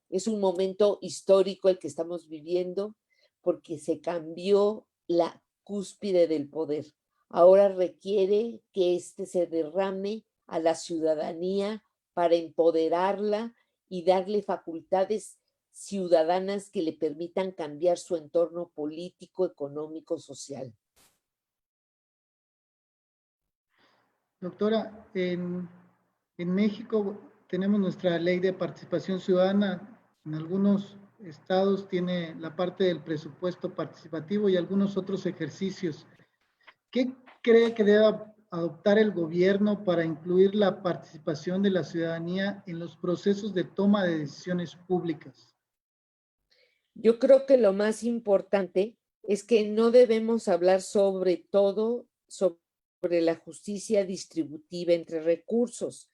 Es un momento histórico el que estamos viviendo porque se cambió la cúspide del poder. Ahora requiere que éste se derrame a la ciudadanía para empoderarla y darle facultades ciudadanas que le permitan cambiar su entorno político, económico, social. Doctora, en México tenemos nuestra ley de participación ciudadana. En algunos estados tiene la parte del presupuesto participativo y algunos otros ejercicios. ¿Qué cree que debe adoptar el gobierno para incluir la participación de la ciudadanía en los procesos de toma de decisiones públicas? Yo creo que lo más importante es que no debemos hablar sobre todo sobre la justicia distributiva entre recursos,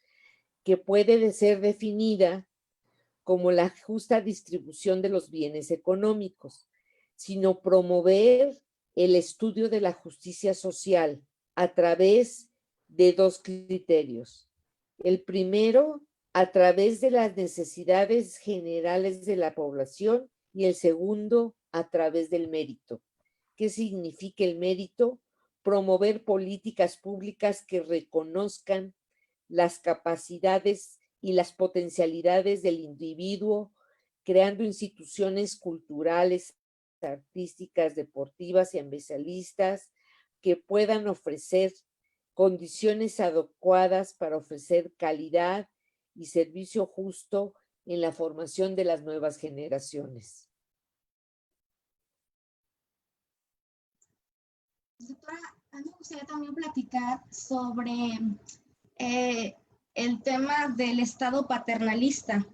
que puede ser definida como la justa distribución de los bienes económicos, sino promover el estudio de la justicia social a través de dos criterios. El primero, a través de las necesidades generales de la población, y el segundo, a través del mérito. ¿Qué significa el mérito? Promover políticas públicas que reconozcan las capacidades y las potencialidades del individuo, creando instituciones culturales, artísticas, deportivas y ambientalistas que puedan ofrecer condiciones adecuadas para ofrecer calidad y servicio justo en la formación de las nuevas generaciones. Doctora, a mí me gustaría también platicar sobre el tema del Estado paternalista.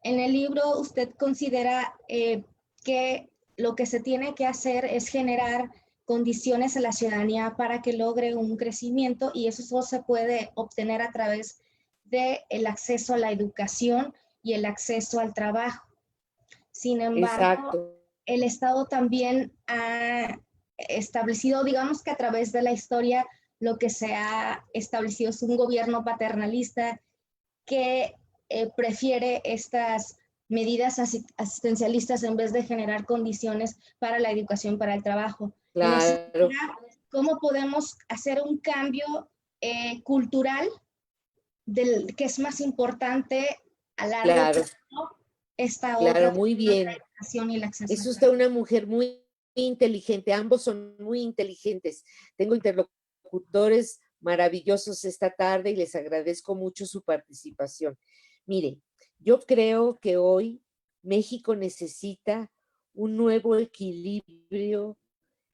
En el libro usted considera que lo que se tiene que hacer es generar condiciones a la ciudadanía para que logre un crecimiento, y eso solo se puede obtener a través del acceso a la educación y el acceso al trabajo. Sin embargo, Exacto. el Estado también ha establecido, digamos que a través de la historia, lo que se ha establecido es un gobierno paternalista que prefiere estas medidas asistencialistas en vez de generar condiciones para la educación, para el trabajo. Claro. ¿Cómo podemos hacer un cambio cultural que es más importante a largo plazo? Claro, muy bien. Y el acceso. Es usted una mujer muy inteligente, ambos son muy inteligentes. Tengo interlocutores maravillosos esta tarde y les agradezco mucho su participación. Mire, yo creo que hoy México necesita un nuevo equilibrio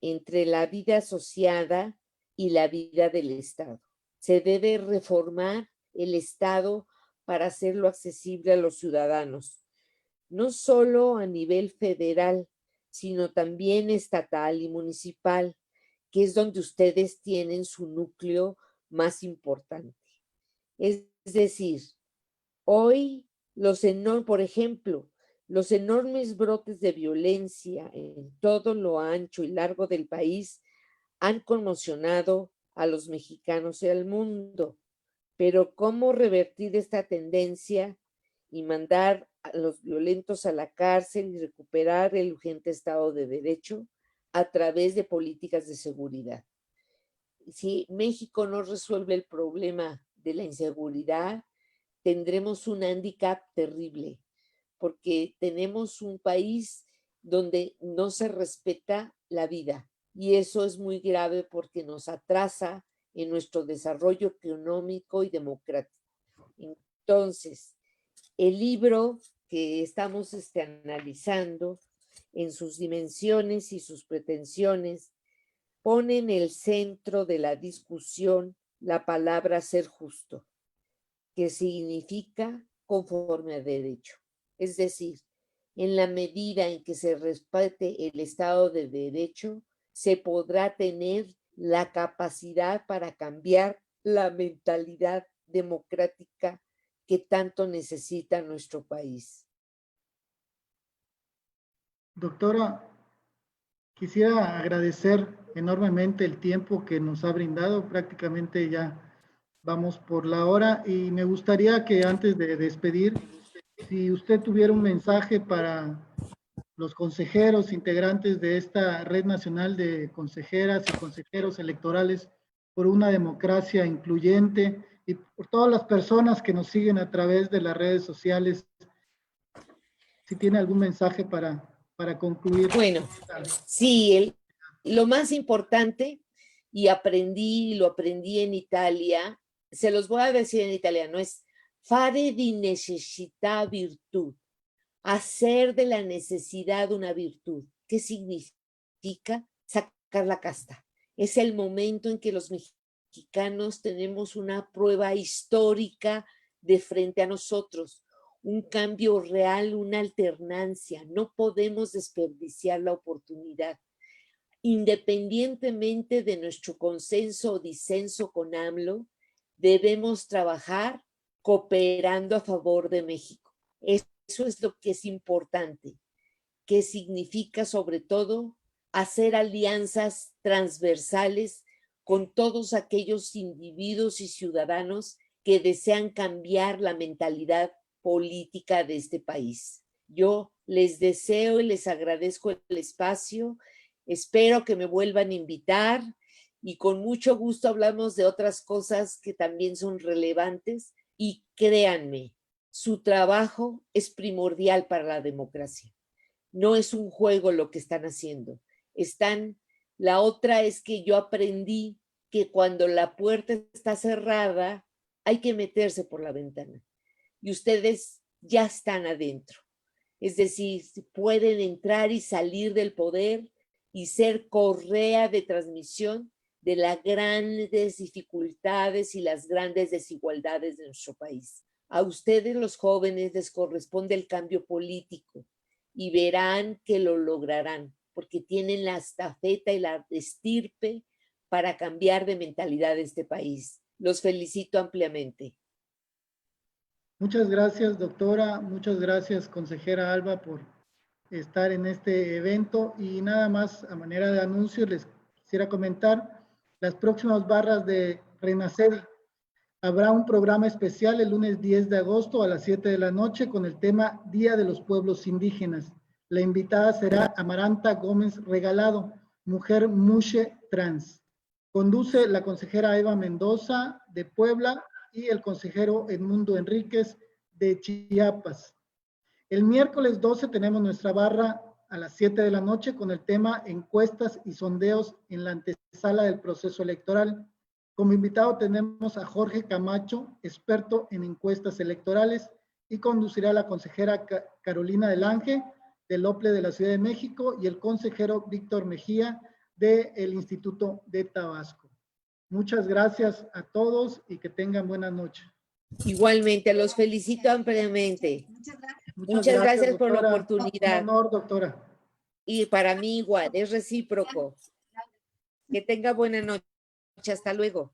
entre la vida asociada y la vida del Estado. Se debe reformar el Estado para hacerlo accesible a los ciudadanos, no solo a nivel federal, sino también estatal y municipal, que es donde ustedes tienen su núcleo más importante. Es decir, hoy por ejemplo, los enormes brotes de violencia en todo lo ancho y largo del país han conmocionado a los mexicanos y al mundo. Pero ¿cómo revertir esta tendencia y mandar a los violentos a la cárcel y recuperar el urgente Estado de Derecho a través de políticas de seguridad? Si México no resuelve el problema de la inseguridad, tendremos un hándicap terrible, porque tenemos un país donde no se respeta la vida, y eso es muy grave porque nos atrasa en nuestro desarrollo económico y democrático. Entonces, el libro que estamos analizando en sus dimensiones y sus pretensiones pone en el centro de la discusión la palabra ser justo, que significa conforme a derecho. Es decir, en la medida en que se respete el Estado de Derecho, se podrá tener la capacidad para cambiar la mentalidad democrática que tanto necesita nuestro país. Doctora, quisiera agradecer enormemente el tiempo que nos ha brindado. Prácticamente ya vamos por la hora y me gustaría que antes de despedir, si usted tuviera un mensaje para los consejeros integrantes de esta Red Nacional de Consejeras y Consejeros Electorales por una democracia incluyente y por todas las personas que nos siguen a través de las redes sociales, si tiene algún mensaje para concluir. Bueno, sí, lo más importante, y lo aprendí en Italia, se los voy a decir en italiano, es fare di necessità virtù, hacer de la necesidad una virtud. ¿Qué significa? Sacar la casta. Es el momento en que los mexicanos tenemos una prueba histórica de frente a nosotros, un cambio real, una alternancia. No podemos desperdiciar la oportunidad. Independientemente de nuestro consenso o disenso con AMLO, debemos trabajar cooperando a favor de México. Eso es lo que es importante, que significa sobre todo hacer alianzas transversales con todos aquellos individuos y ciudadanos que desean cambiar la mentalidad política de este país. Yo les deseo y les agradezco el espacio, espero que me vuelvan a invitar y con mucho gusto hablamos de otras cosas que también son relevantes y créanme, su trabajo es primordial para la democracia. No es un juego lo que están haciendo. La otra es que yo aprendí que cuando la puerta está cerrada, hay que meterse por la ventana. Y ustedes ya están adentro. Es decir, pueden entrar y salir del poder y ser correa de transmisión de las grandes dificultades y las grandes desigualdades de nuestro país. A ustedes, los jóvenes, les corresponde el cambio político y verán que lo lograrán, porque tienen la estafeta y la estirpe para cambiar de mentalidad de este país. Los felicito ampliamente. Muchas gracias, doctora. Muchas gracias, consejera Alba, por estar en este evento. Y nada más, a manera de anuncio, les quisiera comentar las próximas barras de Renacedi. Habrá un programa especial el lunes 10 de agosto a las 7 de la noche con el tema Día de los Pueblos Indígenas. La invitada será Amaranta Gómez Regalado, mujer mushe trans. Conduce la consejera Eva Mendoza de Puebla y el consejero Edmundo Enríquez de Chiapas. El miércoles 12 tenemos nuestra barra a las 7 de la noche con el tema Encuestas y sondeos en la antesala del proceso electoral. Como invitado tenemos a Jorge Camacho, experto en encuestas electorales, y conducirá la consejera Carolina del Ángel, del OPLE de la Ciudad de México, y el consejero Víctor Mejía, del Instituto de Tabasco. Muchas gracias a todos y que tengan buena noche. Igualmente, los felicito ampliamente. Muchas gracias por la oportunidad. Un honor, doctora. Y para mí igual, es recíproco. Que tenga buena noche. Hasta luego.